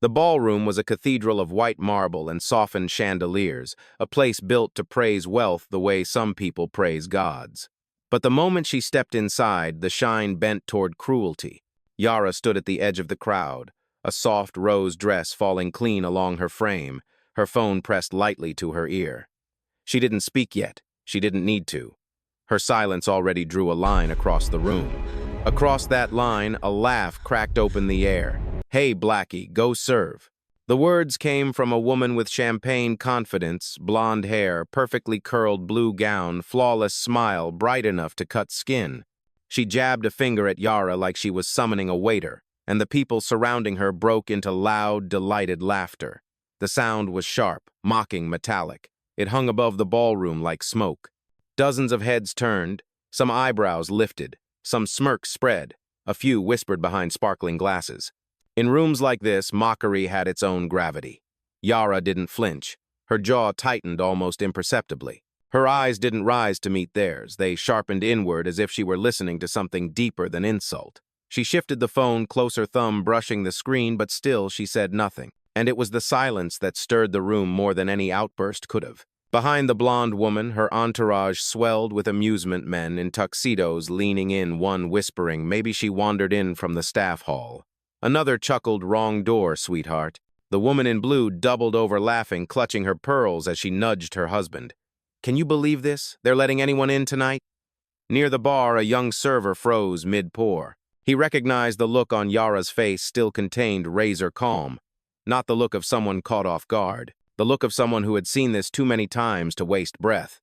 The ballroom was a cathedral of white marble and softened chandeliers, a place built to praise wealth the way some people praise gods. But the moment she stepped inside, the shine bent toward cruelty. Yara stood at the edge of the crowd, a soft rose dress falling clean along her frame, her phone pressed lightly to her ear. She didn't speak yet. She didn't need to. Her silence already drew a line across the room. Across that line, a laugh cracked open the air. "Hey, Blackie, go serve." The words came from a woman with champagne confidence, blonde hair, perfectly curled blue gown, flawless smile, bright enough to cut skin. She jabbed a finger at Yara like she was summoning a waiter, and the people surrounding her broke into loud, delighted laughter. The sound was sharp, mocking, metallic. It hung above the ballroom like smoke. Dozens of heads turned, some eyebrows lifted, some smirks spread, a few whispered behind sparkling glasses. In rooms like this, mockery had its own gravity. Yara didn't flinch. Her jaw tightened almost imperceptibly. Her eyes didn't rise to meet theirs. They sharpened inward as if she were listening to something deeper than insult. She shifted the phone, closer thumb brushing the screen, but still she said nothing. And it was the silence that stirred the room more than any outburst could have. Behind the blonde woman, her entourage swelled with amusement men in tuxedos leaning in, one whispering, maybe she wandered in from the staff hall. Another chuckled, "Wrong door, sweetheart." The woman in blue doubled over laughing, clutching her pearls as she nudged her husband. "Can you believe this? They're letting anyone in tonight?" Near the bar, a young server froze mid-pour. He recognized the look on Yara's face still contained razor calm. Not the look of someone caught off guard. The look of someone who had seen this too many times to waste breath.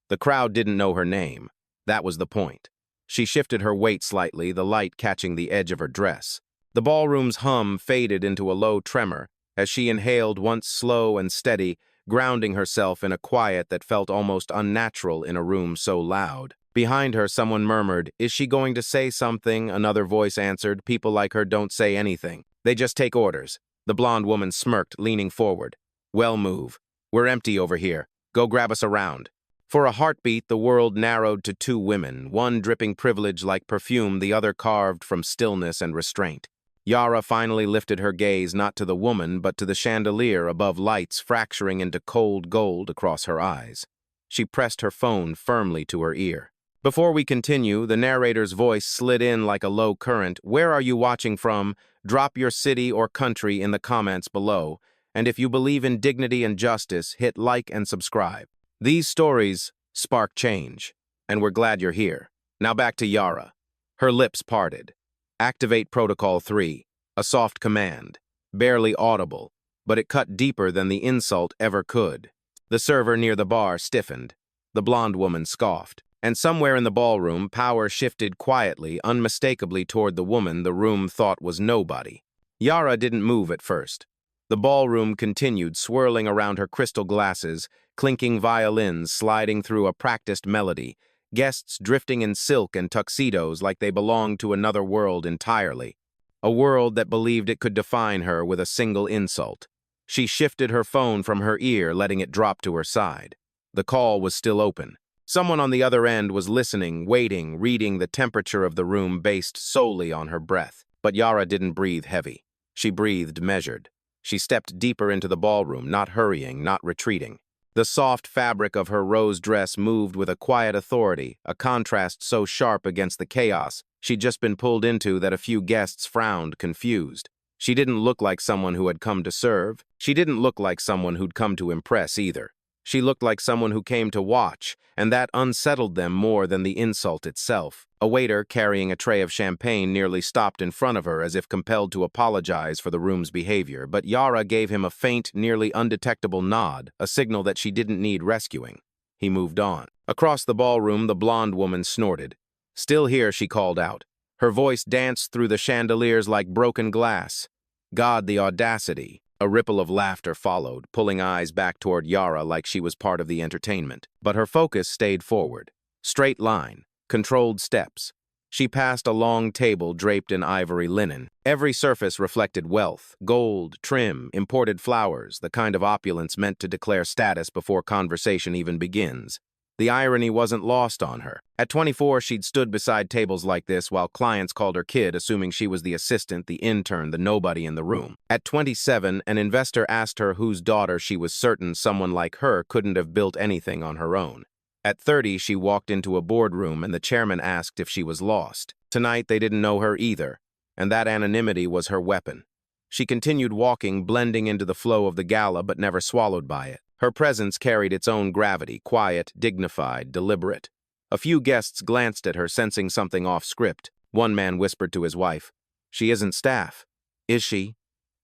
The crowd didn't know her name. That was the point. She shifted her weight slightly, the light catching the edge of her dress. The ballroom's hum faded into a low tremor as she inhaled, once slow and steady, grounding herself in a quiet that felt almost unnatural in a room so loud. Behind her, someone murmured, "Is she going to say something?" Another voice answered, "People like her don't say anything. They just take orders." The blonde woman smirked, leaning forward. "Well, move. We're empty over here. Go grab us a round." For a heartbeat, the world narrowed to two women, one dripping privilege like perfume, the other carved from stillness and restraint. Yara finally lifted her gaze not to the woman, but to the chandelier above, lights fracturing into cold gold across her eyes. She pressed her phone firmly to her ear. Before we continue, the narrator's voice slid in like a low current. "Where are you watching from? Drop your city or country in the comments below. And if you believe in dignity and justice, hit like and subscribe." These stories spark change, and we're glad you're here. Now back to Yara. Her lips parted. "Activate Protocol 3, a soft command, barely audible, but it cut deeper than the insult ever could." The server near the bar stiffened. The blonde woman scoffed. And somewhere in the ballroom, power shifted quietly, unmistakably toward the woman the room thought was nobody. Yara didn't move at first. The ballroom continued, swirling around her crystal glasses, clinking violins sliding through a practiced melody, guests drifting in silk and tuxedos like they belonged to another world entirely, a world that believed it could define her with a single insult. She shifted her phone from her ear, letting it drop to her side. The call was still open. Someone on the other end was listening, waiting, reading the temperature of the room based solely on her breath. But Yara didn't breathe heavy. She breathed measured. She stepped deeper into the ballroom, not hurrying, not retreating. The soft fabric of her rose dress moved with a quiet authority, a contrast so sharp against the chaos she'd just been pulled into that a few guests frowned, confused. She didn't look like someone who had come to serve. She didn't look like someone who'd come to impress either. She looked like someone who came to watch, and that unsettled them more than the insult itself. A waiter carrying a tray of champagne nearly stopped in front of her as if compelled to apologize for the room's behavior, but Yara gave him a faint, nearly undetectable nod, a signal that she didn't need rescuing. He moved on. Across the ballroom, the blonde woman snorted. "Still here," she called out. Her voice danced through the chandeliers like broken glass. "God, the audacity." A ripple of laughter followed, pulling eyes back toward Yara like she was part of the entertainment. But her focus stayed forward. Straight line, controlled steps. She passed a long table draped in ivory linen. Every surface reflected wealth, gold, trim, imported flowers, the kind of opulence meant to declare status before conversation even begins. The irony wasn't lost on her. At 24, she'd stood beside tables like this while clients called her kid, assuming she was the assistant, the intern, the nobody in the room. At 27, an investor asked her whose daughter she was certain someone like her couldn't have built anything on her own. At 30, she walked into a boardroom and the chairman asked if she was lost. Tonight, they didn't know her either, and that anonymity was her weapon. She continued walking, blending into the flow of the gala, but never swallowed by it. Her presence carried its own gravity, quiet, dignified, deliberate. A few guests glanced at her, sensing something off script. One man whispered to his wife, "She isn't staff." "Is she?"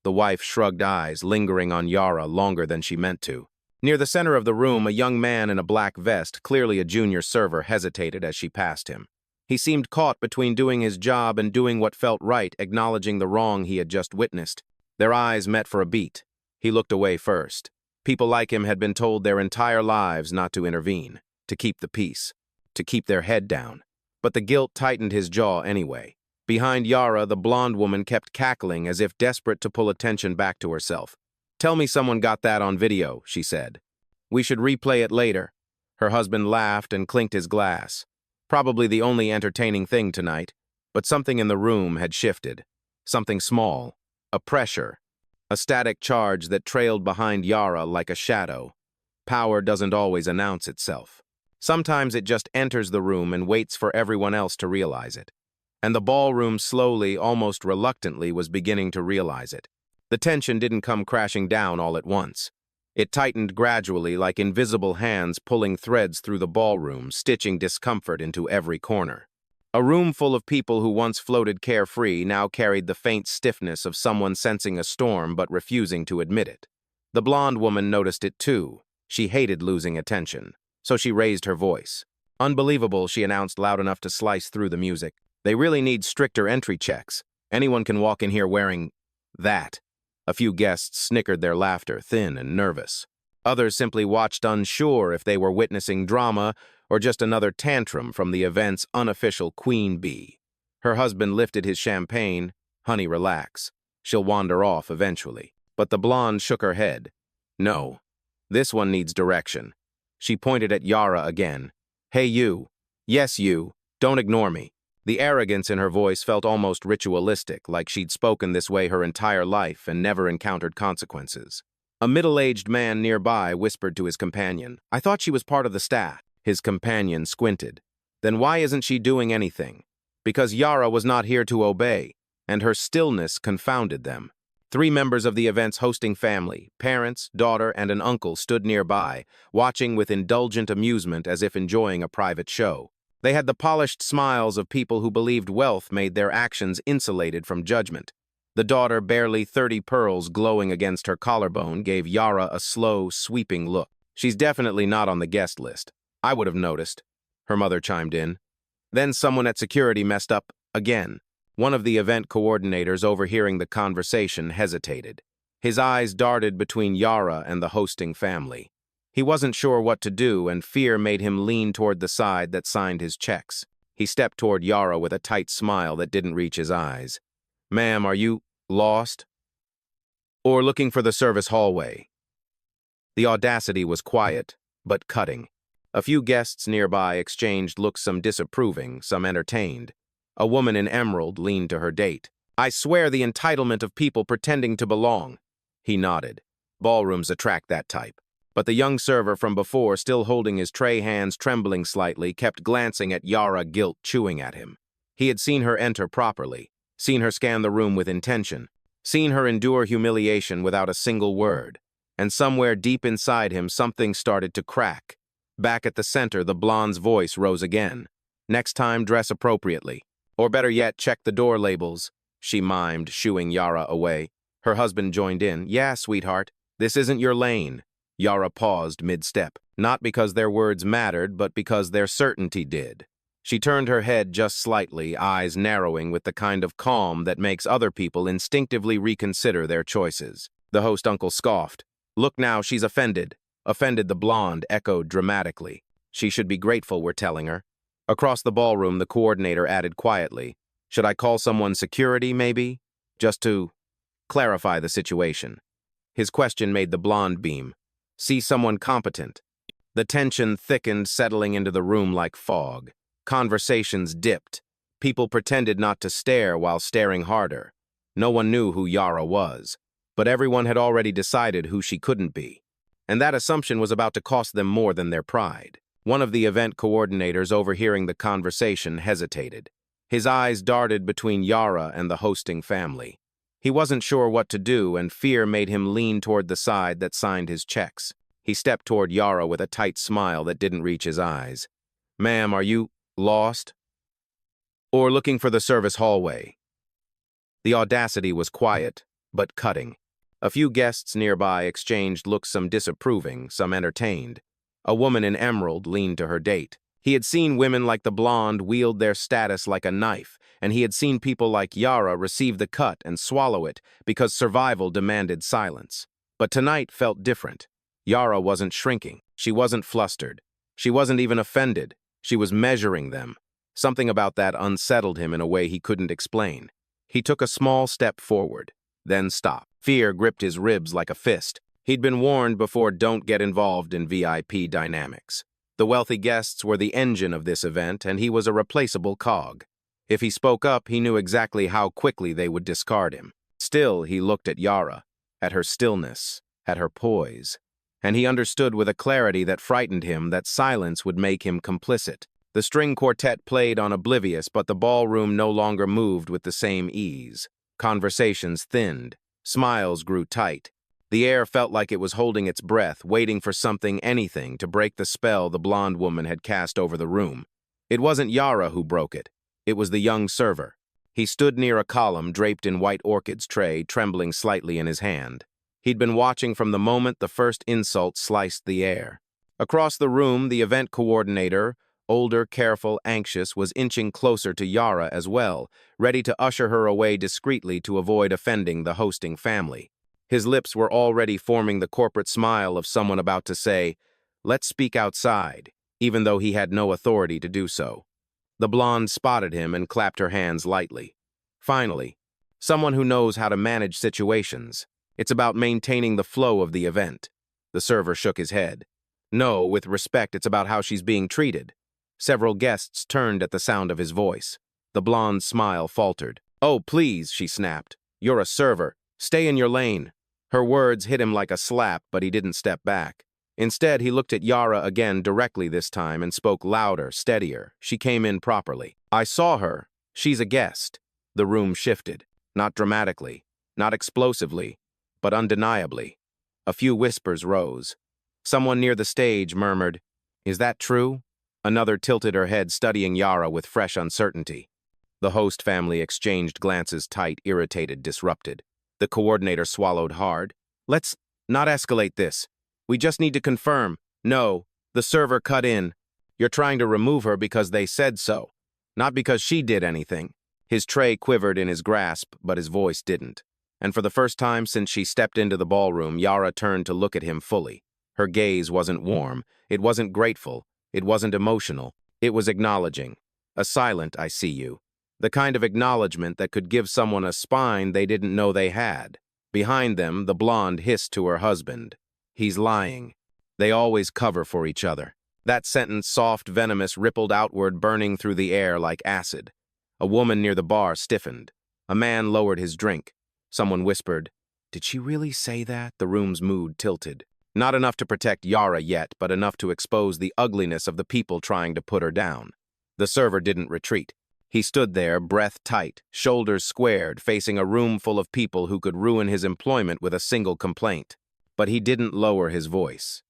The wife shrugged eyes, lingering on Yara longer than she meant to. Near the center of the room, a young man in a black vest, clearly a junior server, hesitated as she passed him. He seemed caught between doing his job and doing what felt right, acknowledging the wrong he had just witnessed. Their eyes met for a beat. He looked away first. People like him had been told their entire lives not to intervene, to keep the peace, to keep their head down. But the guilt tightened his jaw anyway. Behind Yara, the blonde woman kept cackling as if desperate to pull attention back to herself. "Tell me someone got that on video," she said. "We should replay it later." Her husband laughed and clinked his glass. Probably the only entertaining thing tonight, but something in the room had shifted. Something small, a pressure, a static charge that trailed behind Yara like a shadow. Power doesn't always announce itself. Sometimes it just enters the room and waits for everyone else to realize it. And the ballroom slowly, almost reluctantly, was beginning to realize it. The tension didn't come crashing down all at once. It tightened gradually, like invisible hands pulling threads through the ballroom, stitching discomfort into every corner. A room full of people who once floated carefree now carried the faint stiffness of someone sensing a storm but refusing to admit it. The blonde woman noticed it too. She hated losing attention, so she raised her voice. "Unbelievable," she announced loud enough to slice through the music. "They really need stricter entry checks. Anyone can walk in here wearing that." A few guests snickered their laughter, thin and nervous. Others simply watched, unsure if they were witnessing drama or just another tantrum from the event's unofficial queen bee. Her husband lifted his champagne. "Honey, relax. She'll wander off eventually." But the blonde shook her head. "No, this one needs direction." She pointed at Yara again. "Hey, you. Yes, you. Don't ignore me." The arrogance in her voice felt almost ritualistic, like she'd spoken this way her entire life and never encountered consequences. A middle-aged man nearby whispered to his companion, "I thought she was part of the staff." His companion squinted. "Then why isn't she doing anything?" "Because Yara was not here to obey," and her stillness confounded them. 3 members of the event's hosting family, parents, daughter, and an uncle, stood nearby, watching with indulgent amusement as if enjoying a private show. They had the polished smiles of people who believed wealth made their actions insulated from judgment. The daughter, barely 30 pearls glowing against her collarbone, gave Yara a slow, sweeping look. "She's definitely not on the guest list. I would have noticed," her mother chimed in. Then someone at security messed up again. One of the event coordinators, overhearing the conversation, hesitated. His eyes darted between Yara and the hosting family. He wasn't sure what to do, and fear made him lean toward the side that signed his checks. He stepped toward Yara with a tight smile that didn't reach his eyes. "Ma'am, are you lost? Or looking for the service hallway?" The audacity was quiet, but cutting. A few guests nearby exchanged looks, some disapproving, some entertained. A woman in emerald leaned to her date. "I swear the entitlement of people pretending to belong." He nodded. Ballrooms attract that type. But the young server from before, still holding his tray, hands trembling slightly, kept glancing at Yara, guilt chewing at him. He had seen her enter properly, seen her scan the room with intention, seen her endure humiliation without a single word. And somewhere deep inside him, something started to crack. Back at the center, the blonde's voice rose again. "Next time, dress appropriately. Or better yet, check the door labels," she mimed, shooing Yara away. Her husband joined in. "Yeah, sweetheart, this isn't your lane." Yara paused mid-step, not because their words mattered, but because their certainty did. She turned her head just slightly, eyes narrowing with the kind of calm that makes other people instinctively reconsider their choices. The host uncle scoffed. "Look now, she's offended." "Offended," the blonde echoed dramatically. "She should be grateful we're telling her." Across the ballroom, the coordinator added quietly, "Should I call someone security, maybe? Just to clarify the situation." His question made the blonde beam. "See someone competent." The tension thickened, settling into the room like fog. Conversations dipped. People pretended not to stare while staring harder. No one knew who Yara was, but everyone had already decided who she couldn't be. And that assumption was about to cost them more than their pride. One of the event coordinators, overhearing the conversation, hesitated. His eyes darted between Yara and the hosting family. He wasn't sure what to do, and fear made him lean toward the side that signed his checks. He stepped toward Yara with a tight smile that didn't reach his eyes. "Ma'am, are you lost? Or looking for the service hallway?" The audacity was quiet, but cutting. A few guests nearby exchanged looks, some disapproving, some entertained. A woman in emerald leaned to her date. He had seen women like the blonde wield their status like a knife, and he had seen people like Yara receive the cut and swallow it because survival demanded silence. But tonight felt different. Yara wasn't shrinking. She wasn't flustered. She wasn't even offended. She was measuring them. Something about that unsettled him in a way he couldn't explain. He took a small step forward, then stopped. Fear gripped his ribs like a fist. He'd been warned before, don't get involved in VIP dynamics. The wealthy guests were the engine of this event, and he was a replaceable cog. If he spoke up, he knew exactly how quickly they would discard him. Still, he looked at Yara, at her stillness, at her poise, and he understood with a clarity that frightened him that silence would make him complicit. The string quartet played on oblivious, but the ballroom no longer moved with the same ease. Conversations thinned. Smiles grew tight. The air felt like it was holding its breath, waiting for something, anything, to break the spell the blonde woman had cast over the room. It wasn't Yara who broke it. It was the young server. He stood near a column draped in white orchids tray, trembling slightly in his hand. He'd been watching from the moment the first insult sliced the air. Across the room, the event coordinator, older, careful, anxious, was inching closer to Yara as well, ready to usher her away discreetly to avoid offending the hosting family. His lips were already forming the corporate smile of someone about to say, "Let's speak outside," even though he had no authority to do so. The blonde spotted him and clapped her hands lightly. Finally, someone who knows how to manage situations. It's about maintaining the flow of the event. The server shook his head. No, with respect, it's about how she's being treated. Several guests turned at the sound of his voice. The blonde's smile faltered. "Oh, please," she snapped. "You're a server. Stay in your lane." Her words hit him like a slap, but he didn't step back. Instead, he looked at Yara again directly this time and spoke louder, steadier. She came in properly. "I saw her. She's a guest." The room shifted. Not dramatically, not explosively, but undeniably. A few whispers rose. Someone near the stage murmured, "Is that true?" Another tilted her head, studying Yara with fresh uncertainty. The host family exchanged glances, tight, irritated, disrupted. The coordinator swallowed hard. "Let's not escalate this. We just need to confirm." "No," the server cut in. "You're trying to remove her because they said so, not because she did anything." His tray quivered in his grasp, but his voice didn't. And for the first time since she stepped into the ballroom, Yara turned to look at him fully. Her gaze wasn't warm. It wasn't grateful. It wasn't emotional. It was acknowledging. A silent, "I see you." The kind of acknowledgement that could give someone a spine they didn't know they had. Behind them, the blonde hissed to her husband. "He's lying. They always cover for each other." That sentence, soft, venomous, rippled outward, burning through the air like acid. A woman near the bar stiffened. A man lowered his drink. Someone whispered, "Did she really say that?" The room's mood tilted. Not enough to protect Yara yet, but enough to expose the ugliness of the people trying to put her down. The server didn't retreat. He stood there, breath tight, shoulders squared, facing a room full of people who could ruin his employment with a single complaint. But he didn't lower his voice.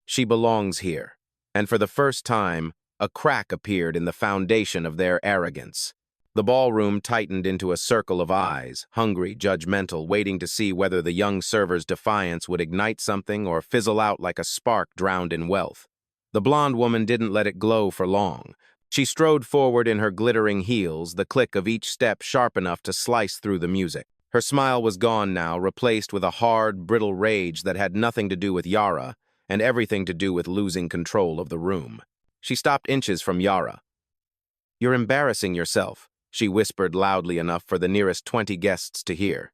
"She belongs here." And for the first time, a crack appeared in the foundation of their arrogance. The ballroom tightened into a circle of eyes, hungry, judgmental, waiting to see whether the young server's defiance would ignite something or fizzle out like a spark drowned in wealth. The blonde woman didn't let it glow for long. She strode forward in her glittering heels, the click of each step sharp enough to slice through the music. Her smile was gone now, replaced with a hard, brittle rage that had nothing to do with Yara and everything to do with losing control of the room. She stopped inches from Yara. "You're embarrassing yourself," she whispered loudly enough for the nearest 20 guests to hear.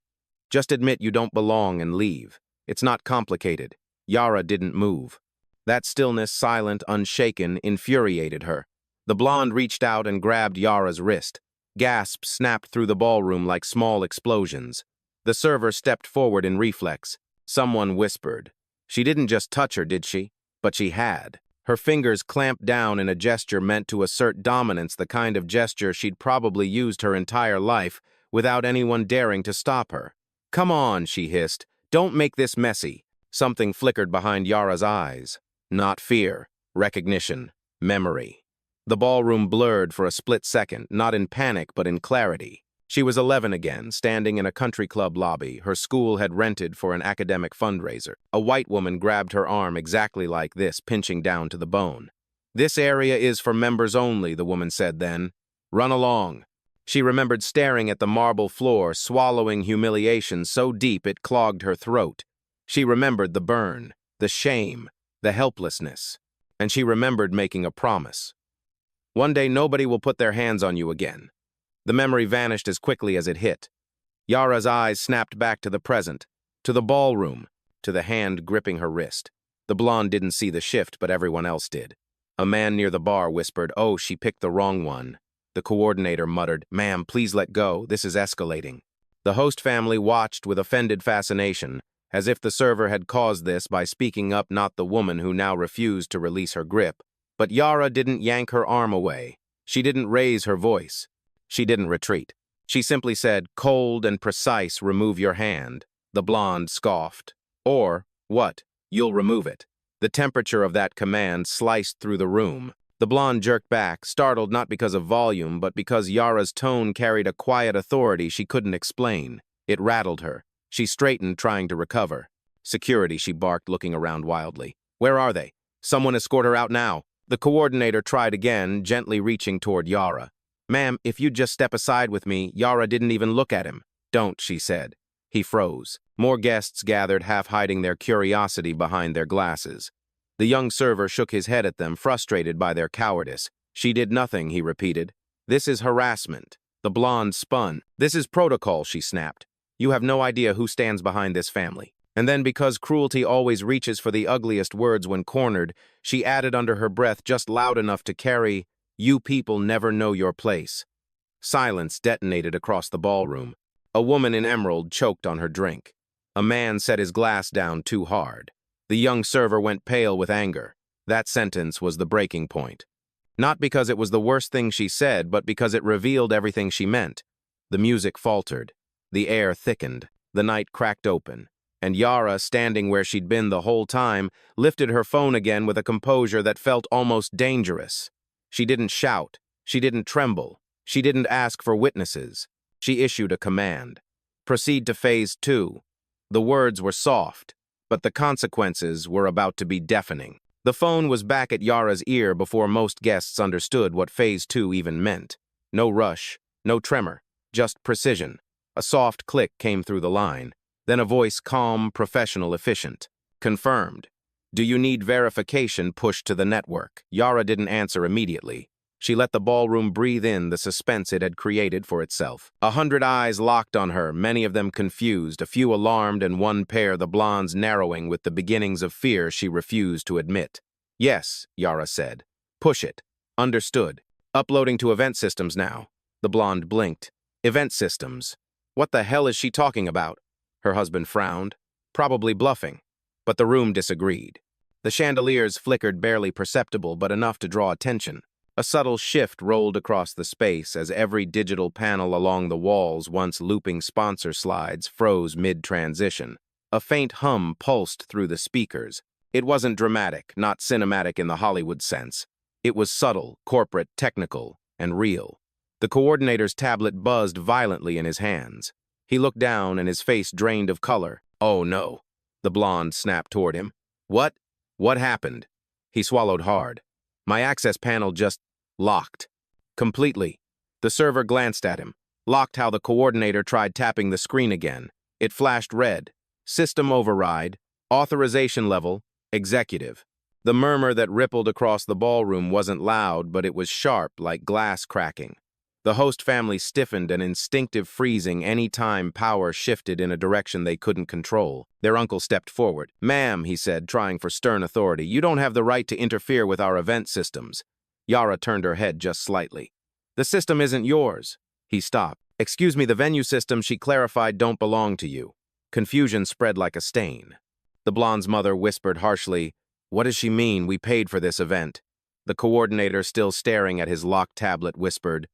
"Just admit you don't belong and leave. It's not complicated." Yara didn't move. That stillness, silent, unshaken, infuriated her. The blonde reached out and grabbed Yara's wrist. Gasps snapped through the ballroom like small explosions. The server stepped forward in reflex. Someone whispered. She didn't just touch her, did she? But she had. Her fingers clamped down in a gesture meant to assert dominance, the kind of gesture she'd probably used her entire life without anyone daring to stop her. "Come on," she hissed. "Don't make this messy." Something flickered behind Yara's eyes. Not fear, recognition, memory. The ballroom blurred for a split second, not in panic but in clarity. She was 11 again, standing in a country club lobby her school had rented for an academic fundraiser. A white woman grabbed her arm exactly like this, pinching down to the bone. "This area is for members only," the woman said then. "Run along." She remembered staring at the marble floor, swallowing humiliation so deep it clogged her throat. She remembered the burn, the shame, the helplessness. And she remembered making a promise. One day nobody will put their hands on you again. The memory vanished as quickly as it hit. Yara's eyes snapped back to the present, to the ballroom, to the hand gripping her wrist. The blonde didn't see the shift, but everyone else did. A man near the bar whispered, "Oh, she picked the wrong one." The coordinator muttered, "Ma'am, please let go. This is escalating." The host family watched with offended fascination, as if the server had caused this by speaking up, not the woman who now refused to release her grip. But Yara didn't yank her arm away. She didn't raise her voice. She didn't retreat. She simply said, "Cold and precise, remove your hand." The blonde scoffed. "Or, what? You'll remove it." The temperature of that command sliced through the room. The blonde jerked back, startled not because of volume, but because Yara's tone carried a quiet authority she couldn't explain. It rattled her. She straightened, trying to recover. "Security," she barked, looking around wildly. "Where are they? Someone escort her out now." The coordinator tried again, gently reaching toward Yara. "Ma'am, if you'd just step aside with me." Yara didn't even look at him. "Don't," she said. He froze. More guests gathered, half hiding their curiosity behind their glasses. The young server shook his head at them, frustrated by their cowardice. "She did nothing," he repeated. "This is harassment." The blonde spun. "This is protocol," she snapped. "You have no idea who stands behind this family." And then, because cruelty always reaches for the ugliest words when cornered, she added under her breath just loud enough to carry, "You people never know your place." Silence detonated across the ballroom. A woman in emerald choked on her drink. A man set his glass down too hard. The young server went pale with anger. That sentence was the breaking point. Not because it was the worst thing she said, but because it revealed everything she meant. The music faltered. The air thickened. The night cracked open. And Yara, standing where she'd been the whole time, lifted her phone again with a composure that felt almost dangerous. She didn't shout. She didn't tremble. She didn't ask for witnesses. She issued a command. "Proceed to phase 2. The words were soft, but the consequences were about to be deafening. The phone was back at Yara's ear before most guests understood what phase 2 even meant. No rush, no tremor, just precision. A soft click came through the line. Then a voice, calm, professional, efficient. "Confirmed. Do you need verification pushed to the network?" Yara didn't answer immediately. She let the ballroom breathe in the suspense it had created for itself. 100 eyes locked on her, many of them confused, a few alarmed and one pair, the blonde's narrowing with the beginnings of fear she refused to admit. "Yes," Yara said. "Push it." "Understood. Uploading to event systems now." The blonde blinked. "Event systems? What the hell is she talking about?" Her husband frowned. Probably bluffing. But the room disagreed. The chandeliers flickered, barely perceptible, but enough to draw attention. A subtle shift rolled across the space as every digital panel along the walls, once looping sponsor slides, froze mid-transition. A faint hum pulsed through the speakers. It wasn't dramatic, not cinematic in the Hollywood sense. It was subtle, corporate, technical, and real. The coordinator's tablet buzzed violently in his hands. He looked down and his face drained of color. "Oh no." The blonde snapped toward him. "What? What happened?" He swallowed hard. "My access panel just locked. Completely." The server glanced at him. Locked how the coordinator tried tapping the screen again. It flashed red. System override. Authorization level. Executive. The murmur that rippled across the ballroom wasn't loud, but it was sharp, like glass cracking. The host family stiffened, an instinctive freezing any time power shifted in a direction they couldn't control. Their uncle stepped forward. "Ma'am," he said, trying for stern authority, "you don't have the right to interfere with our event systems." Yara turned her head just slightly. "The system isn't yours." He stopped. "Excuse me, the venue system," she clarified, "don't belong to you." Confusion spread like a stain. The blonde's mother whispered harshly, "What does she mean? We paid for this event." The coordinator, still staring at his locked tablet, whispered,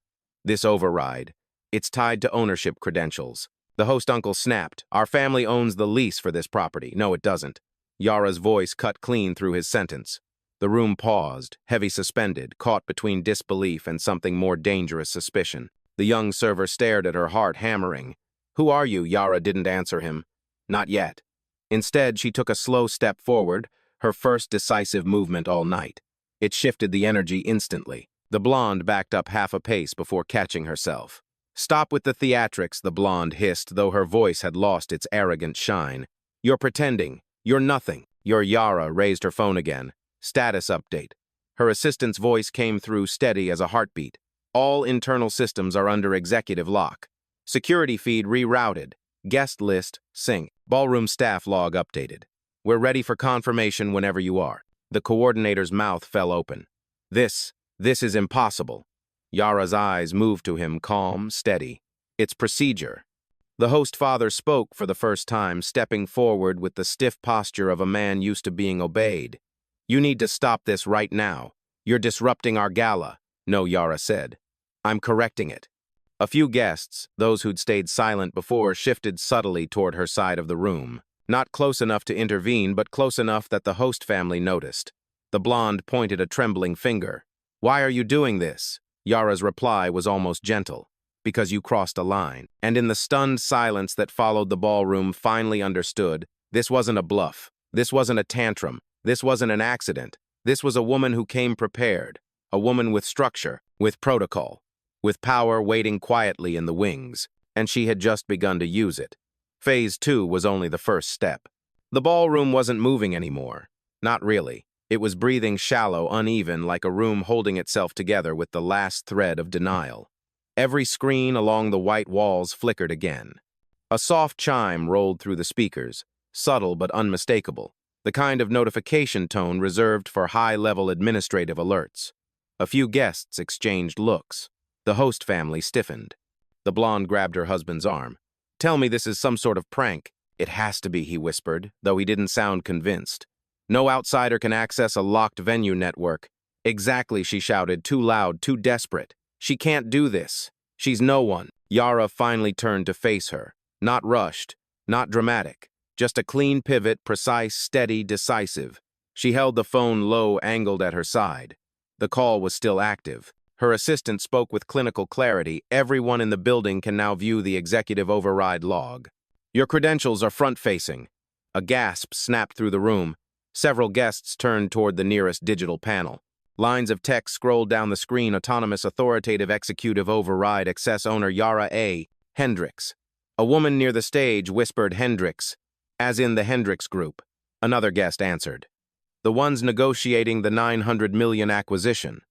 "This override. It's tied to ownership credentials." The host uncle snapped, "Our family owns the lease for this property." "No, it doesn't." Yara's voice cut clean through his sentence. The room paused, heavy suspended, caught between disbelief and something more dangerous suspicion. The young server stared at her, heart hammering. "Who are you?" Yara didn't answer him. Not yet. Instead, she took a slow step forward, her first decisive movement all night. It shifted the energy instantly. The blonde backed up half a pace before catching herself. "Stop with the theatrics," the blonde hissed, though her voice had lost its arrogant shine. "You're pretending. You're nothing." Yara raised her phone again. Status update. Her assistant's voice came through steady as a heartbeat. "All internal systems are under executive lock. Security feed rerouted. Guest list sync. Ballroom staff log updated. We're ready for confirmation whenever you are." The coordinator's mouth fell open. This is impossible." Yara's eyes moved to him, calm, steady. "It's procedure." The host father spoke for the first time, stepping forward with the stiff posture of a man used to being obeyed. "You need to stop this right now. You're disrupting our gala." "No," Yara said. "I'm correcting it." A few guests, those who'd stayed silent before, shifted subtly toward her side of the room. Not close enough to intervene, but close enough that the host family noticed. The blonde pointed a trembling finger. "Why are you doing this?" Yara's reply was almost gentle. "Because you crossed a line." And in the stunned silence that followed, the ballroom finally understood. This wasn't a bluff. This wasn't a tantrum. This wasn't an accident. This was a woman who came prepared. A woman with structure, with protocol, with power waiting quietly in the wings. And she had just begun to use it. Phase 2 was only the first step. The ballroom wasn't moving anymore. Not really. It was breathing shallow, uneven, like a room holding itself together with the last thread of denial. Every screen along the white walls flickered again. A soft chime rolled through the speakers, subtle but unmistakable, the kind of notification tone reserved for high-level administrative alerts. A few guests exchanged looks. The host family stiffened. The blonde grabbed her husband's arm. "Tell me this is some sort of prank." "It has to be," he whispered, though he didn't sound convinced. "No outsider can access a locked venue network." "Exactly," she shouted, too loud, too desperate. "She can't do this. She's no one." Yara finally turned to face her. Not rushed, not dramatic, just a clean pivot, precise, steady, decisive. She held the phone low, angled at her side. The call was still active. Her assistant spoke with clinical clarity. "Everyone in the building can now view the executive override log. Your credentials are front-facing." A gasp snapped through the room. Several guests turned toward the nearest digital panel. Lines of text scrolled down the screen. "Autonomous authoritative executive override access owner Yara Hendrix." A woman near the stage whispered Hendrix, as in the Hendrix Group. Another guest answered. "The ones negotiating the 900 million acquisition."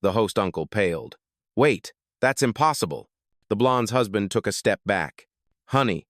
The host uncle paled. "Wait, that's impossible." The blonde's husband took a step back. Honey,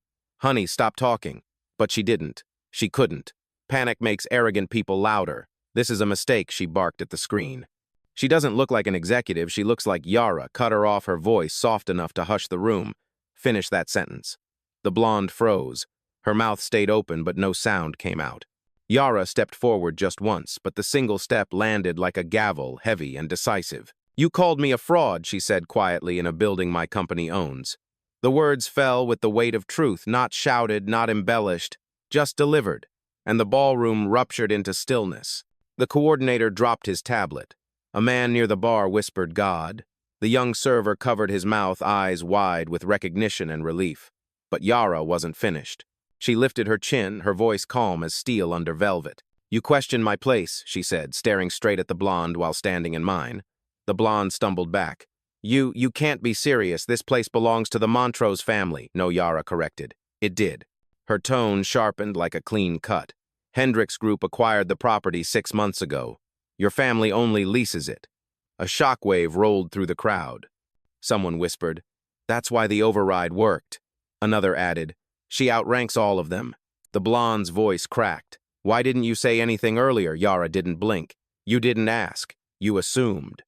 stop talking." But she didn't. She couldn't. Panic makes arrogant people louder. "This is a mistake," she barked at the screen. "She doesn't look like an executive, she looks like Yara." Cut her off, her voice soft enough to hush the room. "Finish that sentence." The blonde froze. Her mouth stayed open, but no sound came out. Yara stepped forward just once, but the single step landed like a gavel, heavy and decisive. "You called me a fraud," she said quietly, "in a building my company owns." The words fell with the weight of truth, not shouted, not embellished, just delivered, and the ballroom ruptured into stillness. The coordinator dropped his tablet. A man near the bar whispered, "God." The young server covered his mouth, eyes wide with recognition and relief. But Yara wasn't finished. She lifted her chin, her voice calm as steel under velvet. "You question my place," she said, staring straight at the blonde while standing in mine. The blonde stumbled back. You can't be serious. This place belongs to the Montrose family." "No," Yara corrected. "It did." Her tone sharpened like a clean cut. "Hendrix Group acquired the property 6 months ago. Your family only leases it." A shockwave rolled through the crowd. Someone whispered. That's why the override worked. Another added. She outranks all of them. The blonde's voice cracked. Why didn't you say anything earlier? Yara didn't blink. You didn't ask. You assumed.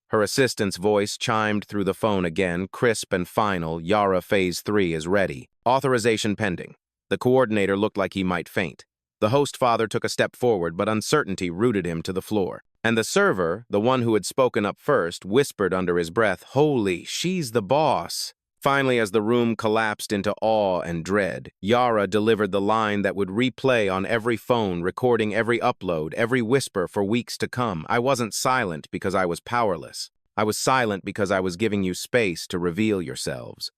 Her assistant's voice chimed through the phone again, crisp and final. Yara Phase 3 is ready. Authorization pending. The coordinator looked like he might faint. The host father took a step forward, but uncertainty rooted him to the floor. And the server, the one who had spoken up first, whispered under his breath, Holy, she's the boss. Finally, as the room collapsed into awe and dread, Yara delivered the line that would replay on every phone, recording every upload, every whisper for weeks to come. I wasn't silent because I was powerless. I was silent because I was giving you space to reveal yourselves.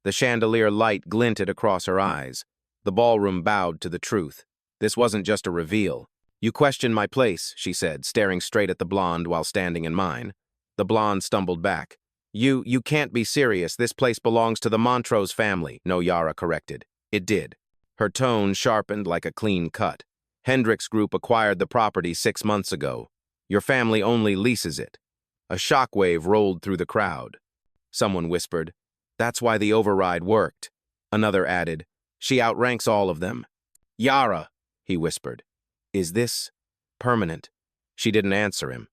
The chandelier light glinted across her eyes. The ballroom bowed to the truth. This wasn't just a reveal. You question my place, she said, staring straight at the blonde while standing in mine. The blonde stumbled back. You can't be serious. This place belongs to the Montrose family. No, Yara corrected. It did. Her tone sharpened like a clean cut. Hendrix Group acquired the property 6 months ago. Your family only leases it. A shockwave rolled through the crowd. Someone whispered, That's why the override worked. Another added, She outranks all of them. Yara, he whispered. Is this permanent? She didn't answer him.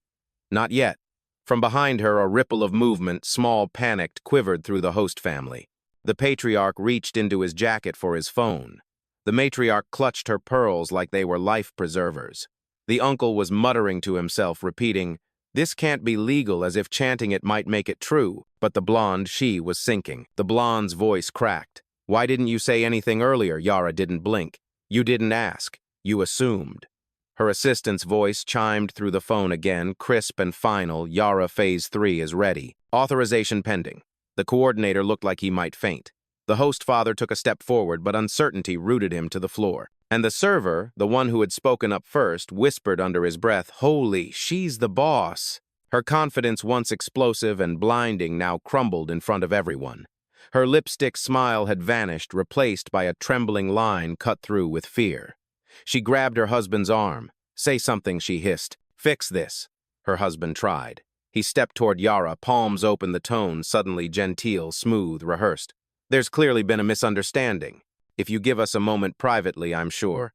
Not yet. From behind her, a ripple of movement, small, panicked, quivered through the host family. The patriarch reached into his jacket for his phone. The matriarch clutched her pearls like they were life preservers. The uncle was muttering to himself, repeating, This can't be legal, as if chanting it might make it true. But the blonde, she was sinking. The blonde's voice cracked. Why didn't you say anything earlier? Yara didn't blink. You didn't ask. You assumed. Her assistant's voice chimed through the phone again, crisp and final. Yara Phase 3 is ready. Authorization pending. The coordinator looked like he might faint. The host father took a step forward, but uncertainty rooted him to the floor. And the server, the one who had spoken up first, whispered under his breath, Holy, she's the boss. Her confidence, once explosive and blinding, now crumbled in front of everyone. Her lipstick smile had vanished, replaced by a trembling line cut through with fear. She grabbed her husband's arm. Say something, she hissed. Fix this. Her husband tried. He stepped toward Yara, palms open, the tone suddenly genteel, smooth, rehearsed. There's clearly been a misunderstanding. If you give us a moment privately, I'm sure.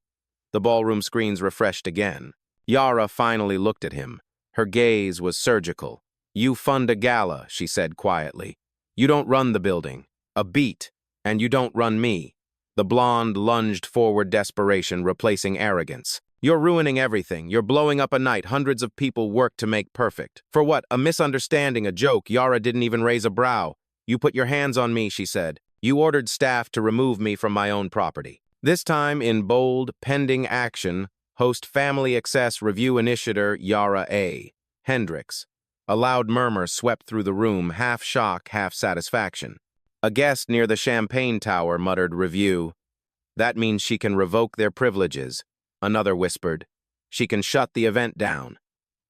The ballroom screens refreshed again. Yara finally looked at him. Her gaze was surgical. You fund a gala, she said quietly. You don't run the building. A beat. And you don't run me. The blonde lunged forward, desperation replacing arrogance. You're ruining everything. You're blowing up a night hundreds of people worked to make perfect. For what? A misunderstanding, a joke. Yara didn't even raise a brow. You put your hands on me, she said. You ordered staff to remove me from my own property. This time, in bold, pending action, host family access review initiator Yara Hendrix. A loud murmur swept through the room, half shock, half satisfaction. A guest near the champagne tower muttered, Review. That means she can revoke their privileges. Another whispered, She can shut the event down.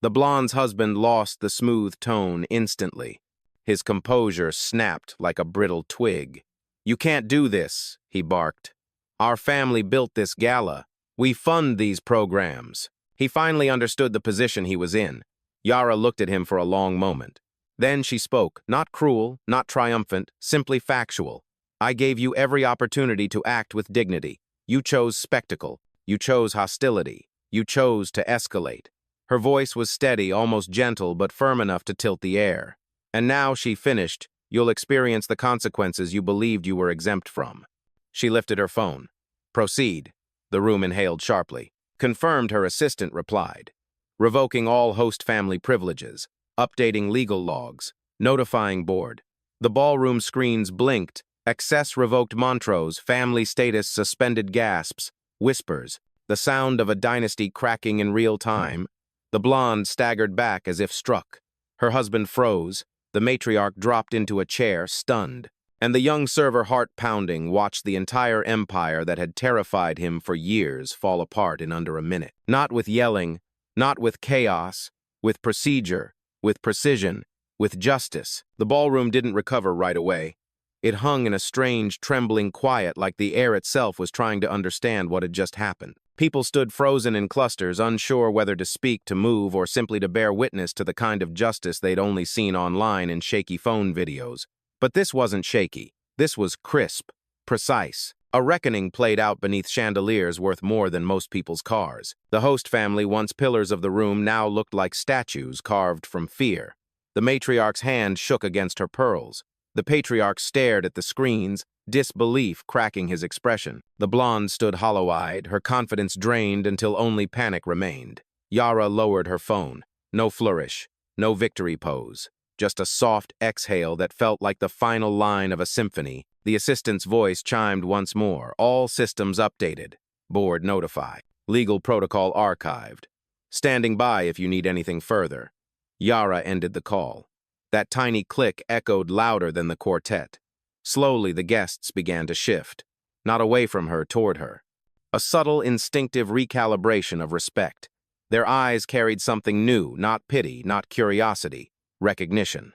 The blonde's husband lost the smooth tone instantly. His composure snapped like a brittle twig. You can't do this, he barked. Our family built this gala. We fund these programs. He finally understood the position he was in. Yara looked at him for a long moment. Then she spoke, not cruel, not triumphant, simply factual. I gave you every opportunity to act with dignity. You chose spectacle. You chose hostility. You chose to escalate. Her voice was steady, almost gentle, but firm enough to tilt the air. And now, she finished, you'll experience the consequences you believed you were exempt from. She lifted her phone. Proceed. The room inhaled sharply. Confirmed, her assistant replied. Revoking all host family privileges. Updating legal logs, notifying board. The ballroom screens blinked. Access revoked. Montrose, family status suspended. Gasps, whispers, the sound of a dynasty cracking in real time. The blonde staggered back as if struck. Her husband froze. The matriarch dropped into a chair, stunned. And the young server, heart pounding, watched the entire empire that had terrified him for years fall apart in under a minute. Not with yelling, not with chaos, with procedure, with precision, with justice. The ballroom didn't recover right away. It hung in a strange, trembling quiet, like the air itself was trying to understand what had just happened. People stood frozen in clusters, unsure whether to speak, to move, or simply to bear witness to the kind of justice they'd only seen online in shaky phone videos. But this wasn't shaky. This was crisp, precise. A reckoning played out beneath chandeliers worth more than most people's cars. The host family, once pillars of the room, now looked like statues carved from fear. The matriarch's hand shook against her pearls. The patriarch stared at the screens, disbelief cracking his expression. The blonde stood hollow-eyed, her confidence drained until only panic remained. Yara lowered her phone. No flourish, no victory pose. Just a soft exhale that felt like the final line of a symphony. The assistant's voice chimed once more. All systems updated. Board notify. Legal protocol archived. Standing by if you need anything further. Yara ended the call. That tiny click echoed louder than the quartet. Slowly, the guests began to shift. Not away from her, toward her. A subtle, instinctive recalibration of respect. Their eyes carried something new, not pity, not curiosity. Recognition.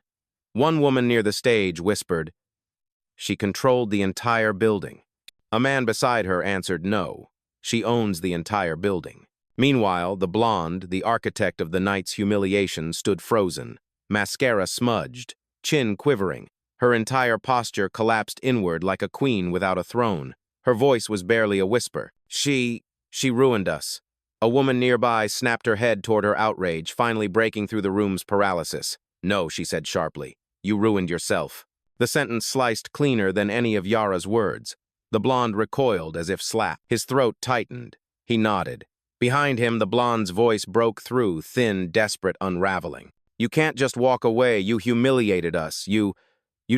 One woman near the stage whispered, "She controlled the entire building." A man beside her answered, "No, she owns the entire building." Meanwhile, the blonde, the architect of the night's humiliation, stood frozen, mascara smudged, chin quivering. Her entire posture collapsed inward like a queen without a throne. Her voice was barely a whisper. She ruined us." A woman nearby snapped her head toward her outrage, finally breaking through the room's paralysis. "No," she said sharply. "You ruined yourself." The sentence sliced cleaner than any of Yara's words. The blonde recoiled as if slapped. His throat tightened. He nodded. Behind him, the blonde's voice broke through, thin, desperate, unraveling. "You can't just walk away. You humiliated us. You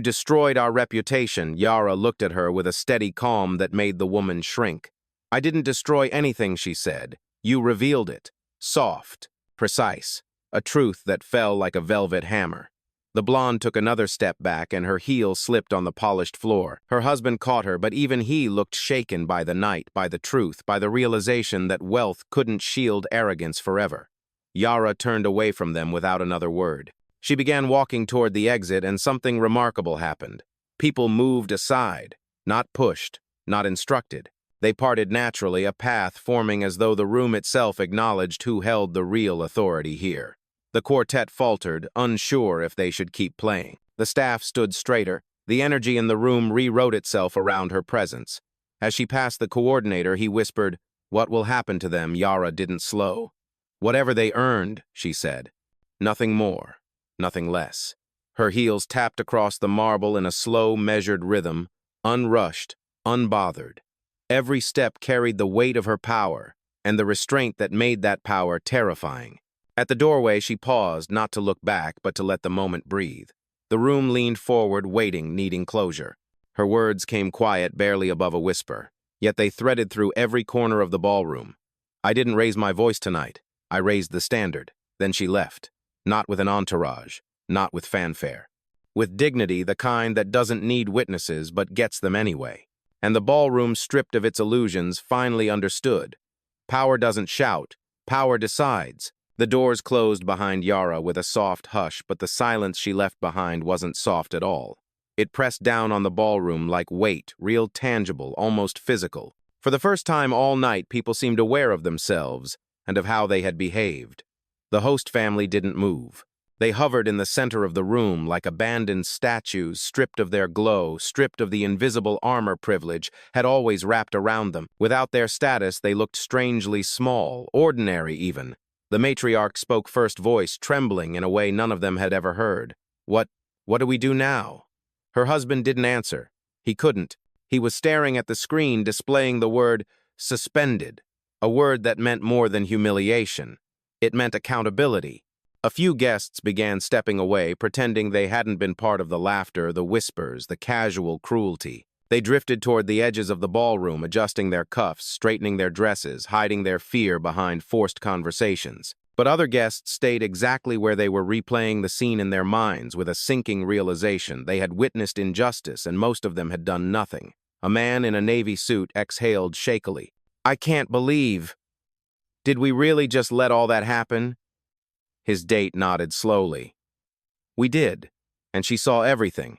destroyed our reputation." Yara looked at her with a steady calm that made the woman shrink. "I didn't destroy anything," she said. "You revealed it. Soft, precise. A truth that fell like a velvet hammer." The blonde took another step back, and her heel slipped on the polished floor. Her husband caught her, but even he looked shaken by the night, by the truth, by the realization that wealth couldn't shield arrogance forever. Yara turned away from them without another word. She began walking toward the exit, and something remarkable happened. People moved aside, not pushed, not instructed. They parted naturally, a path forming as though the room itself acknowledged who held the real authority here. The quartet faltered, unsure if they should keep playing. The staff stood straighter. The energy in the room rewrote itself around her presence. As she passed the coordinator, he whispered, "What will happen to them?" Yara didn't slow. "Whatever they earned," she said. "Nothing more, nothing less." Her heels tapped across the marble in a slow, measured rhythm, unrushed, unbothered. Every step carried the weight of her power, and the restraint that made that power terrifying. At the doorway, she paused, not to look back, but to let the moment breathe. The room leaned forward, waiting, needing closure. Her words came quiet, barely above a whisper, yet they threaded through every corner of the ballroom. "I didn't raise my voice tonight. I raised the standard." Then she left, not with an entourage, not with fanfare. With dignity, the kind that doesn't need witnesses but gets them anyway. And the ballroom, stripped of its illusions, finally understood. Power doesn't shout, power decides. The doors closed behind Yara with a soft hush, but the silence she left behind wasn't soft at all. It pressed down on the ballroom like weight, real tangible, almost physical. For the first time all night, people seemed aware of themselves and of how they had behaved. The host family didn't move. They hovered in the center of the room like abandoned statues, stripped of their glow, stripped of the invisible armor privilege had always wrapped around them. Without their status, they looked strangely small, ordinary even. The matriarch spoke first, voice trembling in a way none of them had ever heard. What do we do now?" Her husband didn't answer. He couldn't. He was staring at the screen displaying the word suspended, a word that meant more than humiliation. It meant accountability. A few guests began stepping away, pretending they hadn't been part of the laughter, the whispers, the casual cruelty. They drifted toward the edges of the ballroom, adjusting their cuffs, straightening their dresses, hiding their fear behind forced conversations. But other guests stayed exactly where they were, replaying the scene in their minds with a sinking realization. They had witnessed injustice, and most of them had done nothing. A man in a navy suit exhaled shakily. "I can't believe. Did we really just let all that happen?" His date nodded slowly. "We did." And she saw everything.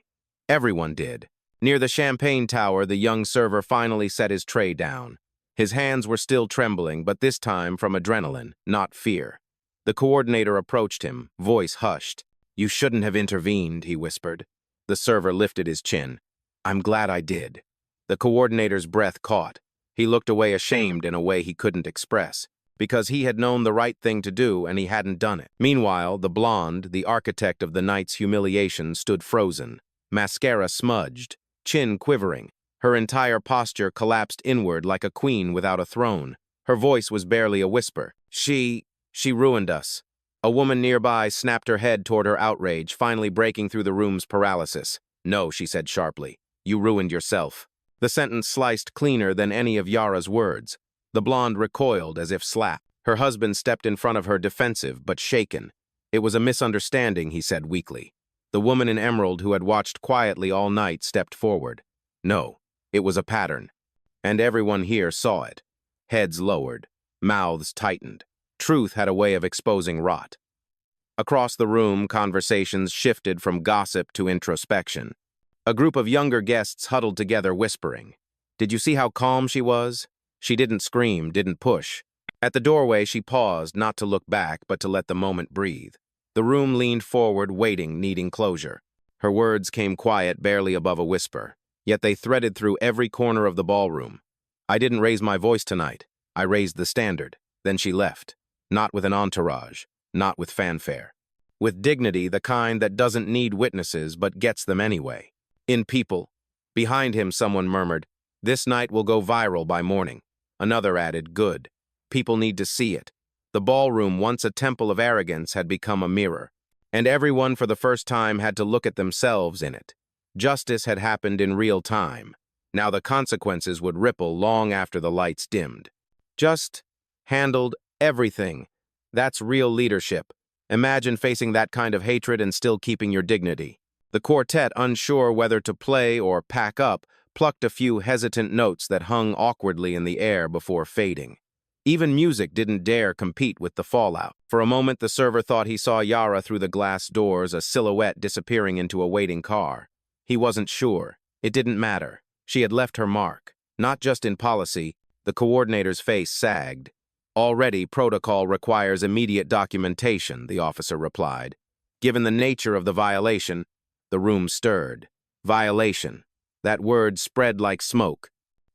Everyone did. Near the champagne tower, the young server finally set his tray down. His hands were still trembling, but this time from adrenaline, not fear. The coordinator approached him, voice hushed. "You shouldn't have intervened," he whispered. The server lifted his chin. "I'm glad I did." The coordinator's breath caught. He looked away ashamed in a way he couldn't express, because he had known the right thing to do and he hadn't done it. Meanwhile, the blonde, the architect of the night's humiliation, stood frozen, mascara smudged, chin quivering. Her entire posture collapsed inward like a queen without a throne. Her voice was barely a whisper. She ruined us." A woman nearby snapped her head toward her outrage, finally breaking through the room's paralysis. "No," she said sharply. "You ruined yourself." The sentence sliced cleaner than any of Yara's words. The blonde recoiled as if slapped. Her husband stepped in front of her, defensive but shaken. "It was a misunderstanding," he said weakly. The woman in emerald, who had watched quietly all night, stepped forward. "No, it was a pattern." And everyone here saw it. Heads lowered, mouths tightened. Truth had a way of exposing rot. Across the room, conversations shifted from gossip to introspection. A group of younger guests huddled together, whispering. "Did you see how calm she was? She didn't scream, didn't push." At the doorway, she paused, not to look back, but to let the moment breathe. The room leaned forward, waiting, needing closure. Her words came quiet, barely above a whisper, yet they threaded through every corner of the ballroom. "I didn't raise my voice tonight. I raised the standard." Then she left. Not with an entourage, not with fanfare. With dignity, the kind that doesn't need witnesses but gets them anyway. In people. Behind him, someone murmured, "This night will go viral by morning." Another added, "Good. People need to see it." The ballroom, once a temple of arrogance, had become a mirror. And everyone for the first time had to look at themselves in it. Justice had happened in real time. Now the consequences would ripple long after the lights dimmed. Just handled everything. That's real leadership. Imagine facing that kind of hatred and still keeping your dignity. The quartet, unsure whether to play or pack up, plucked a few hesitant notes that hung awkwardly in the air before fading. Even music didn't dare compete with the fallout. For a moment, the server thought he saw Yara through the glass doors, a silhouette disappearing into a waiting car. He wasn't sure. It didn't matter. She had left her mark. Not just in policy. The coordinator's face sagged. "Already, protocol requires immediate documentation," the officer replied. Given the nature of the violation, the room stirred. Violation. That word spread like smoke.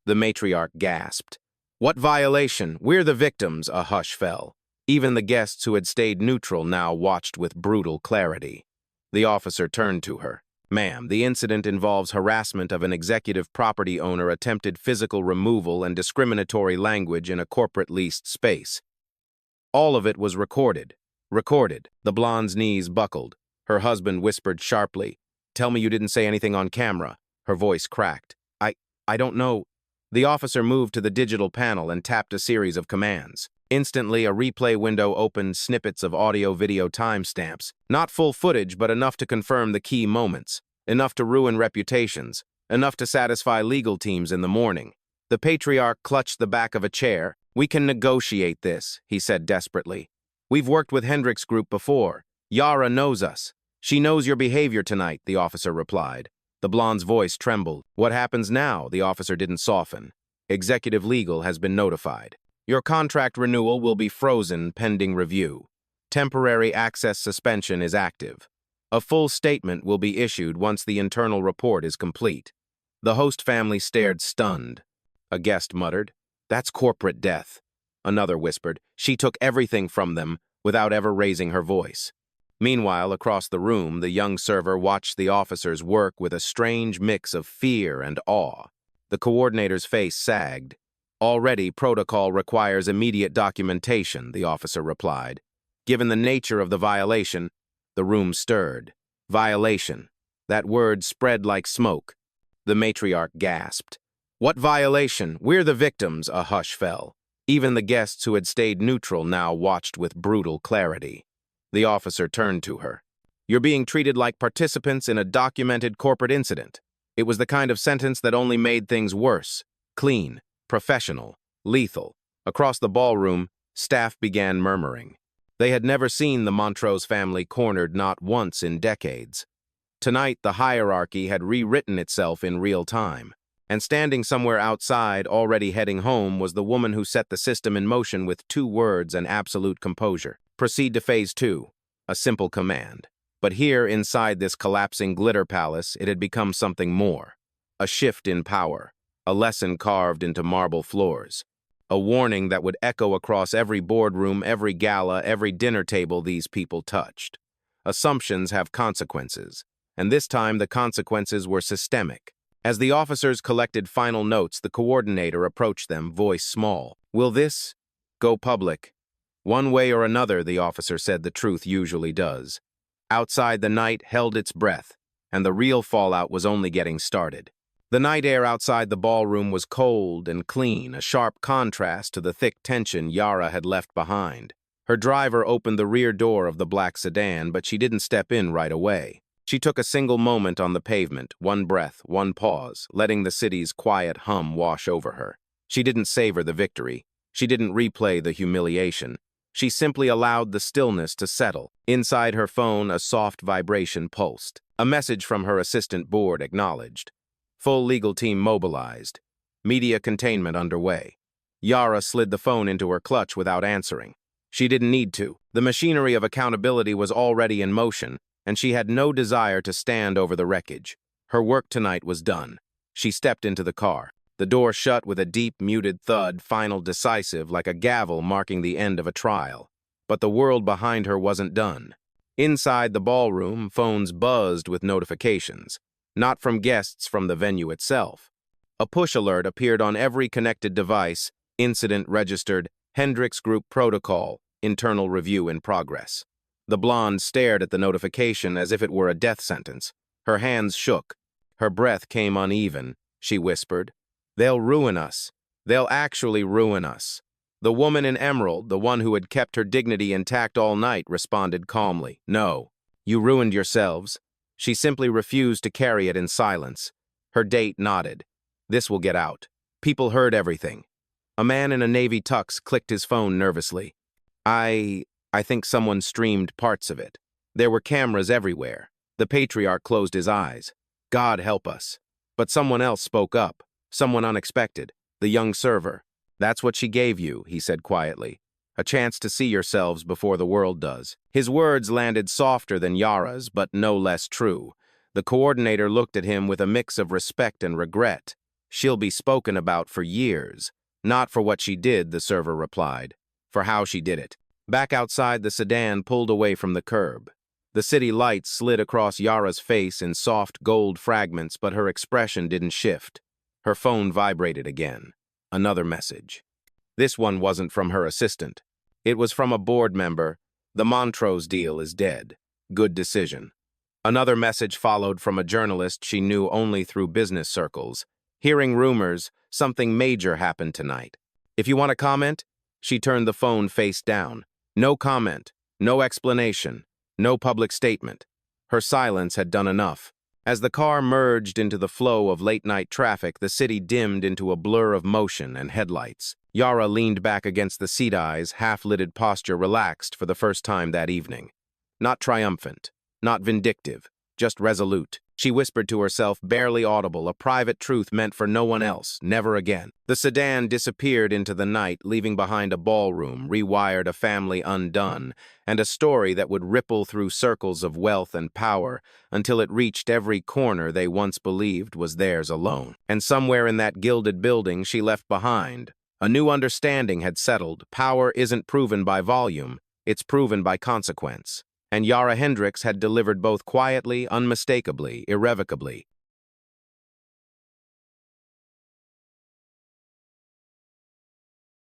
The matriarch gasped. "What violation? We're the victims," a hush fell. Even the guests who had stayed neutral now watched with brutal clarity. The officer turned to her. "Ma'am, the incident involves harassment of an executive property owner, attempted physical removal, and discriminatory language in a corporate leased space. All of it was recorded." Recorded. The blonde's knees buckled. Her husband whispered sharply, "Tell me you didn't say anything on camera." Her voice cracked. I don't know." The officer moved to the digital panel and tapped a series of commands. Instantly, a replay window opened, snippets of audio-video timestamps. Not full footage, but enough to confirm the key moments. Enough to ruin reputations. Enough to satisfy legal teams in the morning. The patriarch clutched the back of a chair. "We can negotiate this," he said desperately. "We've worked with Hendrix Group before. Yara knows us." "She knows your behavior tonight," the officer replied. The blonde's voice trembled. "What happens now?" The officer didn't soften. "Executive legal has been notified. Your contract renewal will be frozen pending review. Temporary access suspension is active. A full statement will be issued once the internal report is complete." The host family stared stunned. A guest muttered, "That's corporate death." Another whispered, "She took everything from them without ever raising her voice." Meanwhile, across the room, the young server watched the officers work with a strange mix of fear and awe. The coordinator's face sagged. "Already, protocol requires immediate documentation," the officer replied. Given the nature of the violation, the room stirred. Violation. That word spread like smoke. The matriarch gasped. "What violation? We're the victims," a hush fell. Even the guests who had stayed neutral now watched with brutal clarity. The officer turned to her. "You're being treated like participants in a documented corporate incident." It was the kind of sentence that only made things worse. Clean, professional, lethal. Across the ballroom, staff began murmuring. They had never seen the Montrose family cornered, not once in decades. Tonight, the hierarchy had rewritten itself in real time. And standing somewhere outside, already heading home, was the woman who set the system in motion with 2 words and absolute composure. Proceed to phase 2. A simple command. But here, inside this collapsing glitter palace, it had become something more. A shift in power. A lesson carved into marble floors. A warning that would echo across every boardroom, every gala, every dinner table these people touched. Assumptions have consequences, and this time the consequences were systemic. As the officers collected final notes, the coordinator approached them, voice small. Will this go public? One way or another, the officer said, the truth usually does. Outside, the night held its breath, and the real fallout was only getting started. The night air outside the ballroom was cold and clean, a sharp contrast to the thick tension Yara had left behind. Her driver opened the rear door of the black sedan, but she didn't step in right away. She took a single moment on the pavement, one breath, one pause, letting the city's quiet hum wash over her. She didn't savor the victory. She didn't replay the humiliation. She simply allowed the stillness to settle. Inside her phone, a soft vibration pulsed. A message from her assistant board acknowledged. Full legal team mobilized. Media containment underway. Yara slid the phone into her clutch without answering. She didn't need to. The machinery of accountability was already in motion, and she had no desire to stand over the wreckage. Her work tonight was done. She stepped into the car. The door shut with a deep, muted thud, final, decisive, like a gavel marking the end of a trial. But the world behind her wasn't done. Inside the ballroom, phones buzzed with notifications. Not from guests, from the venue itself. A push alert appeared on every connected device. Incident registered. Hendrix Group Protocol. Internal review in progress. The blonde stared at the notification as if it were a death sentence. Her hands shook. Her breath came uneven. She whispered, "They'll ruin us. They'll actually ruin us." The woman in emerald, the one who had kept her dignity intact all night, responded calmly, "No, you ruined yourselves." She simply refused to carry it in silence. Her date nodded. "This will get out." People heard everything. A man in a navy tux clicked his phone nervously. I think someone streamed parts of it. There were cameras everywhere. The patriarch closed his eyes. God help us. But someone else spoke up. Someone unexpected. The young server. "That's what she gave you," he said quietly. "A chance to see yourselves before the world does." His words landed softer than Yara's, but no less true. The coordinator looked at him with a mix of respect and regret. "She'll be spoken about for years." "Not for what she did," the server replied. "For how she did it." Back outside, the sedan pulled away from the curb. The city lights slid across Yara's face in soft gold fragments, but her expression didn't shift. Her phone vibrated again. Another message. This one wasn't from her assistant. It was from a board member. "The Montrose deal is dead. Good decision." Another message followed from a journalist she knew only through business circles. "Hearing rumors, something major happened tonight. If you want to comment?" She turned the phone face down. No comment, no explanation, no public statement. Her silence had done enough. As the car merged into the flow of late-night traffic, the city dimmed into a blur of motion and headlights. Yara leaned back against the seat, eyes, half-lidded posture relaxed for the first time that evening. Not triumphant, not vindictive, just resolute. She whispered to herself, barely audible, a private truth meant for no one else, never again. The sedan disappeared into the night, leaving behind a ballroom, rewired, a family undone, and a story that would ripple through circles of wealth and power until it reached every corner they once believed was theirs alone. And somewhere in that gilded building she left behind, a new understanding had settled. Power isn't proven by volume, it's proven by consequence. And Yara Hendrix had delivered both quietly, unmistakably, irrevocably.